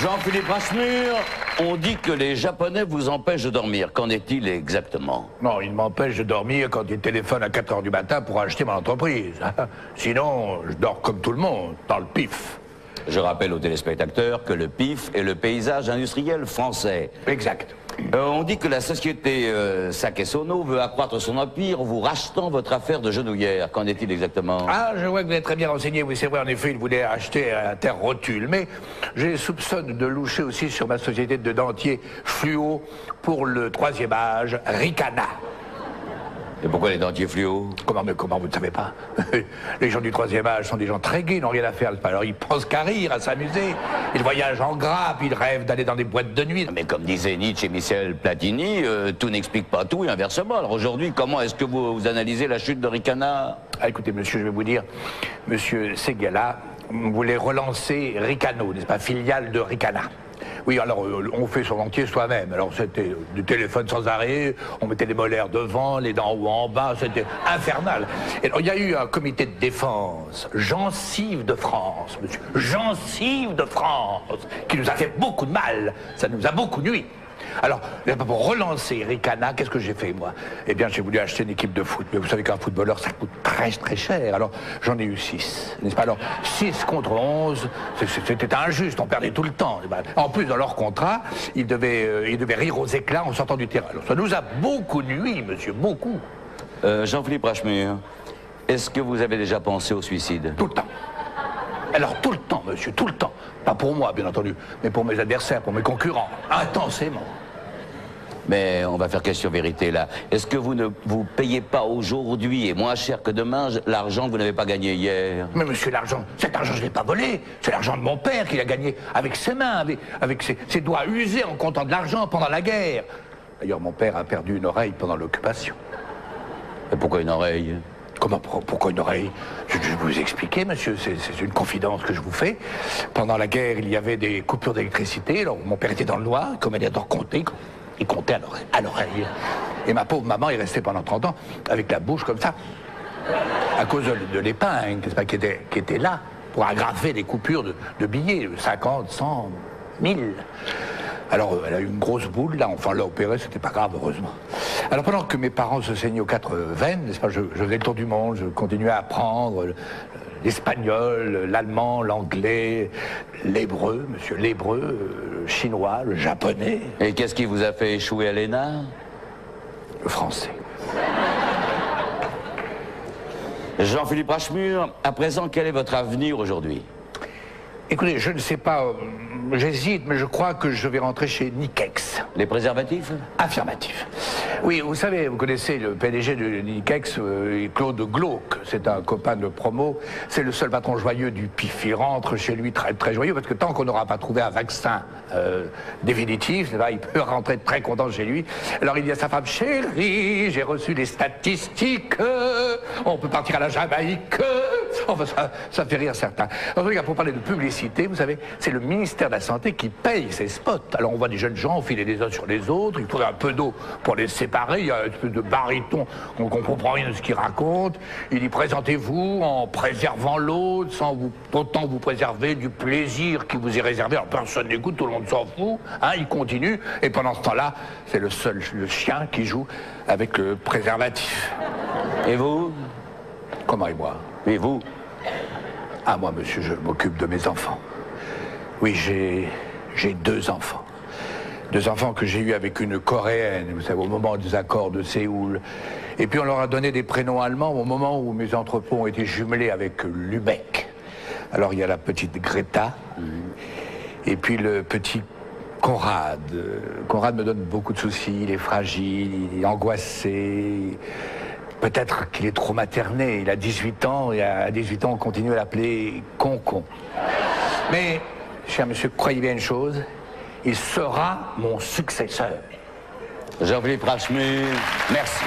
Jean-Philippe Rasmur, on dit que les Japonais vous empêchent de dormir. Qu'en est-il exactement? Non, ils m'empêchent de dormir quand ils téléphonent à 4 h du matin pour acheter mon entreprise. Sinon, je dors comme tout le monde, dans le pif. Je rappelle aux téléspectateurs que le PIF est le paysage industriel français. Exact. On dit que la société Sake Sono veut accroître son empire en vous rachetant votre affaire de genouillère. Qu'en est-il exactement? Ah, je vois que vous êtes très bien renseigné. Oui, c'est vrai, en effet, il voulait acheter un terre rotule. Mais j'ai soupçonne de loucher aussi sur ma société de dentier fluo pour le 3e âge, Ricana. Et pourquoi les dentiers fluo? Comment vous ne savez pas? Les gens du 3e âge sont des gens très gais, ils n'ont rien à faire. Alors ils pensent qu'à rire, à s'amuser. Ils voyagent en grappe, ils rêvent d'aller dans des boîtes de nuit. Mais comme disait Nietzsche et Michel Platini, tout n'explique pas tout et inversement. Alors aujourd'hui, comment est-ce que vous analysez la chute de Ricana? Ah, écoutez, monsieur, je vais vous dire, monsieur Ségala voulait relancer Ricano, n'est-ce pas, filiale de Ricana. Oui, alors on fait son dentier soi-même. Alors c'était du téléphone sans arrêt, on mettait les molaires devant, les dents en haut en bas, c'était infernal. Et alors il y a eu un comité de défense, Gencives de France, monsieur, Gencives de France, qui nous a fait beaucoup de mal, ça nous a beaucoup nui. Alors, pour relancer Ricana, qu'est-ce que j'ai fait, moi? Eh bien, j'ai voulu acheter une équipe de foot. Mais vous savez qu'un footballeur, ça coûte très, très cher. Alors, j'en ai eu 6, n'est-ce pas? Alors, 6 contre 11, c'était injuste, on perdait tout le temps. En plus, dans leur contrat, ils devaient rire aux éclats en sortant du terrain. Alors, ça nous a beaucoup nui, monsieur, beaucoup. Jean-Philippe Rasmur, est-ce que vous avez déjà pensé au suicide? Tout le temps. Alors, tout le temps, monsieur, tout le temps. Pas pour moi, bien entendu, mais pour mes adversaires, pour mes concurrents. Intensément. Mais on va faire question-vérité, là. Est-ce que vous ne vous payez pas aujourd'hui, et moins cher que demain, l'argent que vous n'avez pas gagné hier? Mais monsieur, cet argent, je ne l'ai pas volé. C'est l'argent de mon père qu'il a gagné avec ses mains, avec ses doigts usés en comptant de l'argent pendant la guerre. D'ailleurs, mon père a perdu une oreille pendant l'occupation. Et pourquoi une oreille? Pourquoi une oreille? Je vais vous expliquer, monsieur, c'est une confidence que je vous fais. Pendant la guerre, il y avait des coupures d'électricité. Alors, mon père était dans le noir, comme il adore compter. Il comptait à l'oreille. Et ma pauvre maman est restée pendant 30 ans avec la bouche comme ça, à cause de l'épingle, qui était là, pour aggraver les coupures de billets, 50, 100, 1000. Alors, elle a eu une grosse boule, là, enfin, l'a opérée, c'était pas grave, heureusement. Alors, pendant que mes parents se saignaient aux 4 veines, n'est-ce pas, je faisais le tour du monde, je continuais à apprendre l'espagnol, l'allemand, l'anglais, l'hébreu, monsieur, l'hébreu, le chinois, le japonais. Et qu'est-ce qui vous a fait échouer à l'ENA? Le français. Jean-Philippe Rasmur, à présent, quel est votre avenir aujourd'hui? Écoutez, je ne sais pas, j'hésite, mais je crois que je vais rentrer chez Nikex. Les préservatifs? Affirmatif. Oui, vous savez, vous connaissez le PDG de Nikex, Claude Glauque, c'est un copain de promo, c'est le seul patron joyeux du PIF. Il rentre chez lui très, très joyeux, parce que tant qu'on n'aura pas trouvé un vaccin définitif, il peut rentrer très content chez lui. Alors il dit à sa femme, chérie, j'ai reçu les statistiques, on peut partir à la Jamaïque. Enfin, ça fait rire certains. En tout cas, pour parler de publicité, vous savez, c'est le ministère de la Santé qui paye ces spots. Alors on voit des jeunes gens enfiler les uns sur les autres, il faudrait un peu d'eau pour les séparer, il y a une espèce de baryton, on ne comprend rien de ce qu'il raconte. Il dit, présentez-vous en préservant l'autre, sans autant vous préserver du plaisir qui vous est réservé. Alors personne n'écoute, tout le monde s'en fout, hein, il continue, et pendant ce temps-là, c'est le chien qui joue avec le préservatif. Et vous? Comment et moi? Et vous? Ah, moi, monsieur, je m'occupe de mes enfants. Oui, j'ai 2 enfants. 2 enfants que j'ai eus avec une Coréenne, vous savez, au moment des accords de Séoul. Et puis on leur a donné des prénoms allemands au moment où mes entrepôts ont été jumelés avec Lübeck. Alors il y a la petite Greta, et puis le petit Conrad. Conrad me donne beaucoup de soucis, il est fragile, il est angoissé. Peut-être qu'il est trop materné, il a 18 ans, et à 18 ans, on continue à l'appeler Concon. Mais, cher monsieur, croyez bien une chose, il sera mon successeur. Jean-Philippe Rasmur, merci.